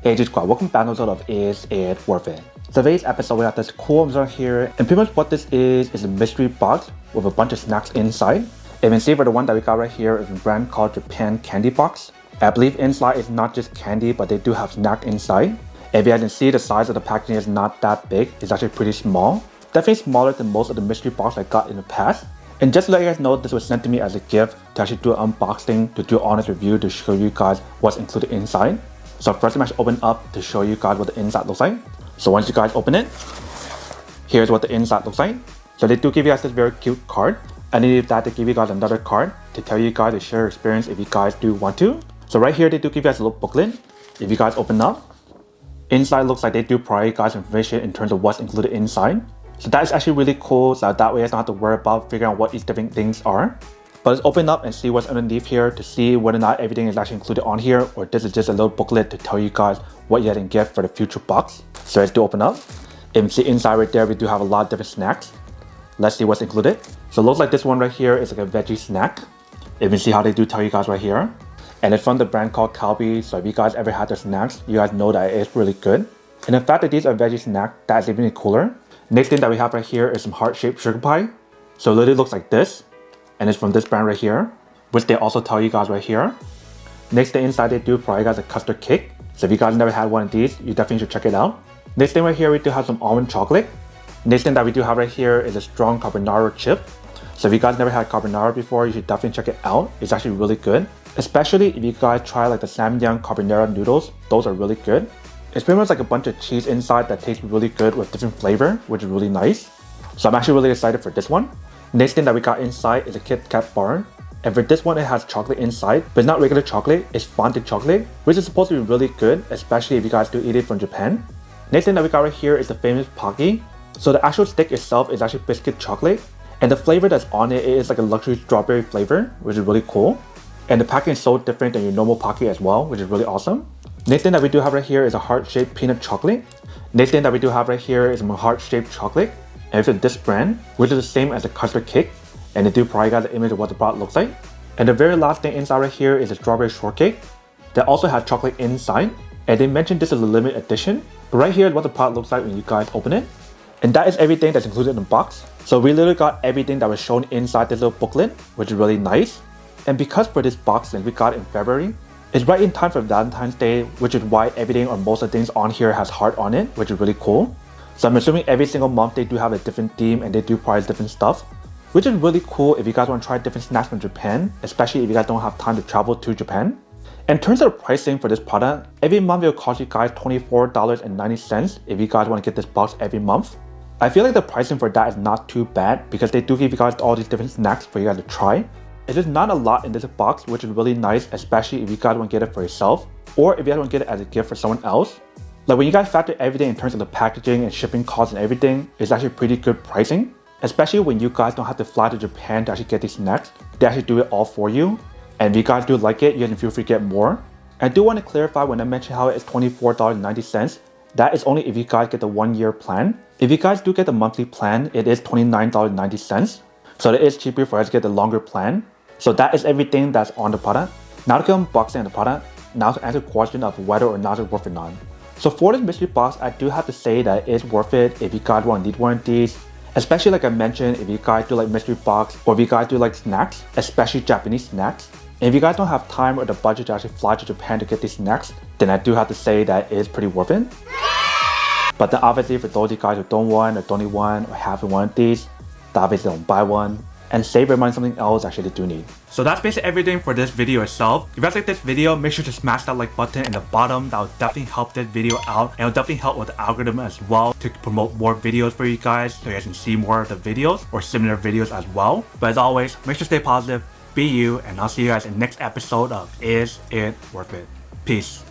Hey G Squad, welcome back to episode of Is It Worth It? Today's episode we have this cool Amazon here, and pretty much what this is a mystery box with a bunch of snacks inside. And you can see for the one that we got right here is a brand called Japan Candy Box. I believe inside is not just candy, but they do have snack inside. If you guys can see, the size of the packaging is not that big, it's actually pretty small. Definitely smaller than most of the mystery box I got in the past. And just to let you guys know, this was sent to me as a gift to actually do an unboxing, to do an honest review, to show you guys what's included inside. So first I'm actually open up to show you guys what the inside looks like. So once you guys open it, here's what the inside looks like. So they do give you guys this very cute card. Underneath that, they give you guys another card to tell you guys to share your experience if you guys do want to. So right here, they do give you guys a little booklet. If you guys open up, inside looks like they do provide you guys information in terms of what's included inside. So that is actually really cool, so that way you guys don't have to worry about figuring out what these different things are. But let's open up and see what's underneath here to see whether or not everything is actually included on here, or this is just a little booklet to tell you guys what you can get for the future box. So let's do open up. And you can see inside right there, we do have a lot of different snacks. Let's see what's included. So it looks like this one right here is like a veggie snack. You can see how they do tell you guys right here. And it's from the brand called Calbee, so if you guys ever had their snacks, you guys know that it is really good. And the fact that these are veggie snacks, that is even cooler. Next thing that we have right here is some heart-shaped sugar pie. So it literally looks like this. And it's from this brand right here, which they also tell you guys right here. Next thing inside, they do provide you guys a custard cake. So if you guys never had one of these, you definitely should check it out. Next thing right here, we do have some almond chocolate. Next thing that we do have right here is a strong carbonara chip. So if you guys never had carbonara before, you should definitely check it out. It's actually really good. Especially if you guys try like the Samyang carbonara noodles, those are really good. It's pretty much like a bunch of cheese inside that tastes really good with different flavor, which is really nice. So I'm actually really excited for this one. Next thing that we got inside is a Kit Kat bar. And for this one, it has chocolate inside, but not regular chocolate, it's fondant chocolate, which is supposed to be really good, especially if you guys do eat it from Japan. Next thing that we got right here is the famous Pocky. So the actual stick itself is actually biscuit chocolate, and the flavor that's on it is like a luxury strawberry flavor, which is really cool. And the packaging is so different than your normal Pocky as well, which is really awesome. Next thing that we do have right here is a heart-shaped peanut chocolate. Next thing that we do have right here is a heart-shaped chocolate. And it's this brand, which is the same as the custard cake. And they do provide you guys an image of what the product looks like. And the very last thing inside right here is a strawberry shortcake that also has chocolate inside. And they mentioned this is a limited edition. But right here is what the product looks like when you guys open it. And that is everything that's included in the box. So we literally got everything that was shown inside this little booklet, which is really nice. And because for this box, since we got it in February, it's right in time for Valentine's Day, which is why everything or most of the things on here has heart on it, which is really cool. So I'm assuming every single month they do have a different theme and they do price different stuff, which is really cool if you guys want to try different snacks from Japan, especially if you guys don't have time to travel to Japan. And in terms of the pricing for this product, every month it will cost you guys $24.90 if you guys want to get this box every month. I feel like the pricing for that is not too bad because they do give you guys all these different snacks for you guys to try. It's just not a lot in this box, which is really nice, especially if you guys want to get it for yourself or if you guys want to get it as a gift for someone else. Like when you guys factor everything in terms of the packaging and shipping costs and everything, it's actually pretty good pricing. Especially when you guys don't have to fly to Japan to actually get these snacks. They actually do it all for you. And if you guys do like it, you guys can feel free to get more. I do want to clarify when I mention how it's $24.90, that is only if you guys get the 1-year plan. If you guys do get the monthly plan, it is $29.90. So it is cheaper for us to get the longer plan. So that is everything that's on the product. Now to get unboxing the product, now to answer the question of whether or not it's worth it or not. So for this mystery box, I do have to say that it's worth it if you guys want to need one of these. Especially like I mentioned, if you guys do like mystery box or if you guys do like snacks, especially Japanese snacks. And if you guys don't have time or the budget to actually fly to Japan to get these snacks, then I do have to say that it is pretty worth it. But then obviously for those of you guys who don't want or don't need one or haven't one of these, then obviously don't buy one. And save your money on something else actually they do need. So that's basically everything for this video itself. If you guys like this video, make sure to smash that like button in the bottom. That will definitely help this video out. And it will definitely help with the algorithm as well to promote more videos for you guys so you guys can see more of the videos or similar videos as well. But as always, make sure to stay positive, be you, and I'll see you guys in the next episode of Is It Worth It? Peace.